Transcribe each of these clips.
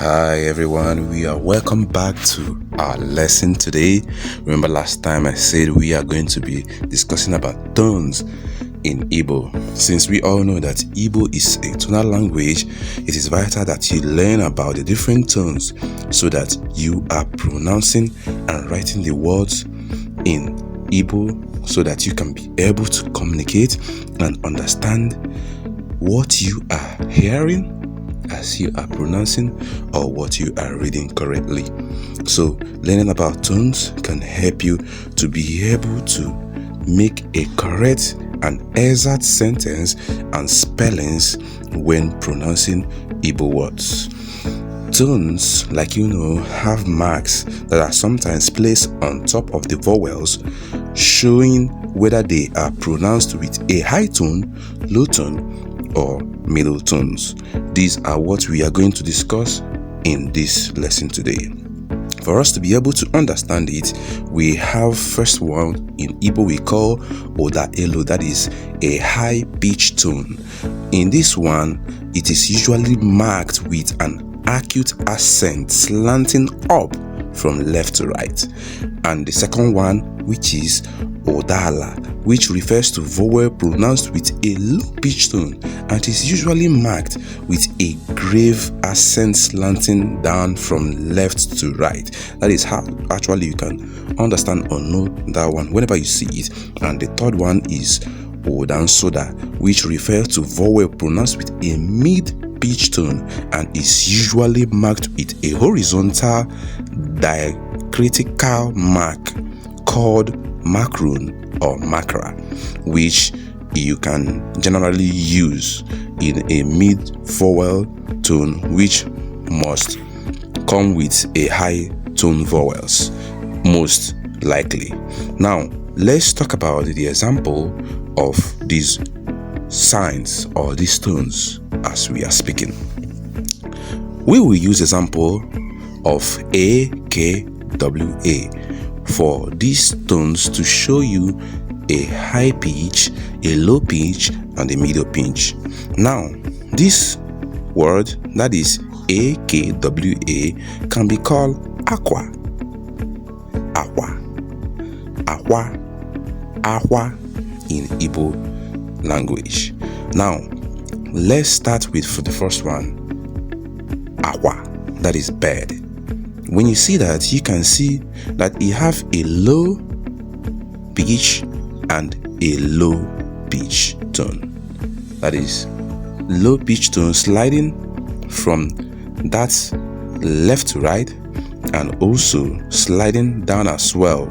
Hi everyone, we are welcome back to our lesson today. Remember last time I said we are going to be discussing about tones in Igbo. Since we all know that Igbo is a tonal language, it is vital that you learn about the different tones so that you are pronouncing and writing the words in Igbo so that you can be able to communicate and understand what you are hearing as you are pronouncing or what you are reading correctly. So learning about tones can help you to be able to make a correct and exact sentence and spellings when pronouncing Igbo words. Tones, like you know, have marks that are sometimes placed on top of the vowels, showing whether they are pronounced with a high tone, low tone, or middle tones. These are what we are going to discuss in this lesson today. For us to be able to understand it, we have first one in Igbo we call Oda Elo, that is a high pitch tone. In this one, it is usually marked with an acute accent slanting up from left to right. And the second one, which is Odala, which refers to vowel pronounced with a low pitch tone and is usually marked with a grave accent slanting down from left to right. That is how actually you can understand or know that one whenever you see it. And the third one is Odansoda, which refers to vowel pronounced with a mid pitch tone and is usually marked with a horizontal diacritical mark called macron or macra, which you can generally use in a mid vowel tone which must come with a high tone vowels, most likely. Now let's talk about the example of these signs or these tones as we are speaking. We will use example of A, K, W, A for these tones to show you a high pitch, a low pitch, and a middle pitch. Now, this word that is AKWA can be called aqua, aqua, aqua, aqua in Igbo language. Now, let's start with for the first one, aqua, that is bed. When you see that, you can see that it have a low pitch and a low pitch tone. That is low pitch tone sliding from that left to right and also sliding down as well,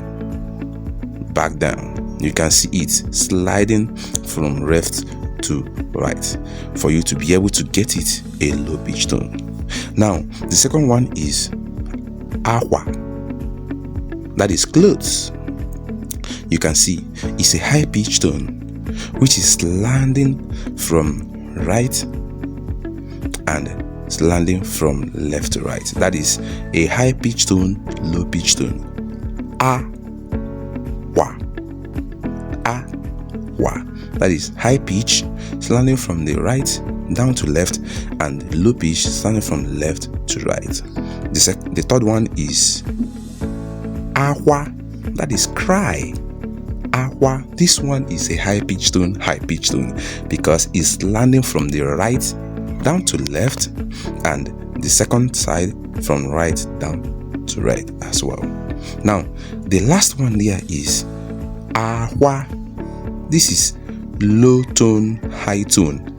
back down. You can see it sliding from left to right for you to be able to get it a low pitch tone. Now, the second one is Awa, that is clothes. You can see it's a high pitch tone which is landing from right and landing from left to right. That is a high pitch tone, low pitch tone. Awa, awa, that is high pitch landing from the right down to left and low pitch landing from left to right. The third one is Awa, that is cry. Awa, this one is a high pitch tone, because it's landing from the right down to left and the second side from right down to right as well. Now, the last one there is Awa. This is low tone, high tone.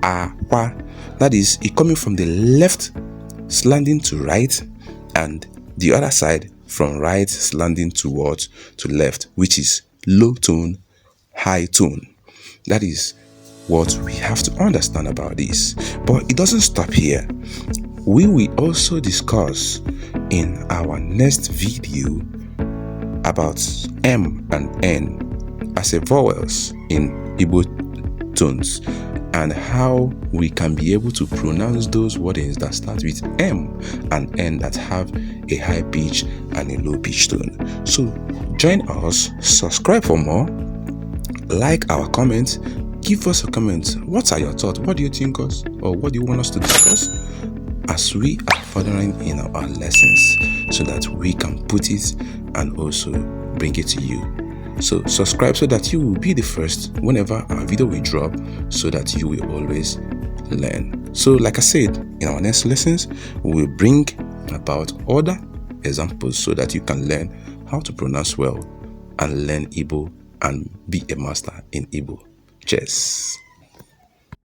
Awa, that is it coming from the left slanting to right and the other side from right slanting towards to left, which is low tone, high tone. That is what we have to understand about this. But it doesn't stop here. We will also discuss in our next video about M and N as a vowels in Igbo tones and how we can be able to pronounce those words that start with M and N that have a high pitch and a low pitch tone. So join us, subscribe for more, like our comments, give us a comment. What are your thoughts? What do you think us, or what do you want us to discuss? as we are furthering in our lessons so that we can put it and also bring it to you. So subscribe so that you will be the first whenever our video will drop, so that you will always learn. So like I said, in our next lessons, we will bring about other examples so that you can learn how to pronounce well and learn Igbo and be a master in Igbo. Cheers.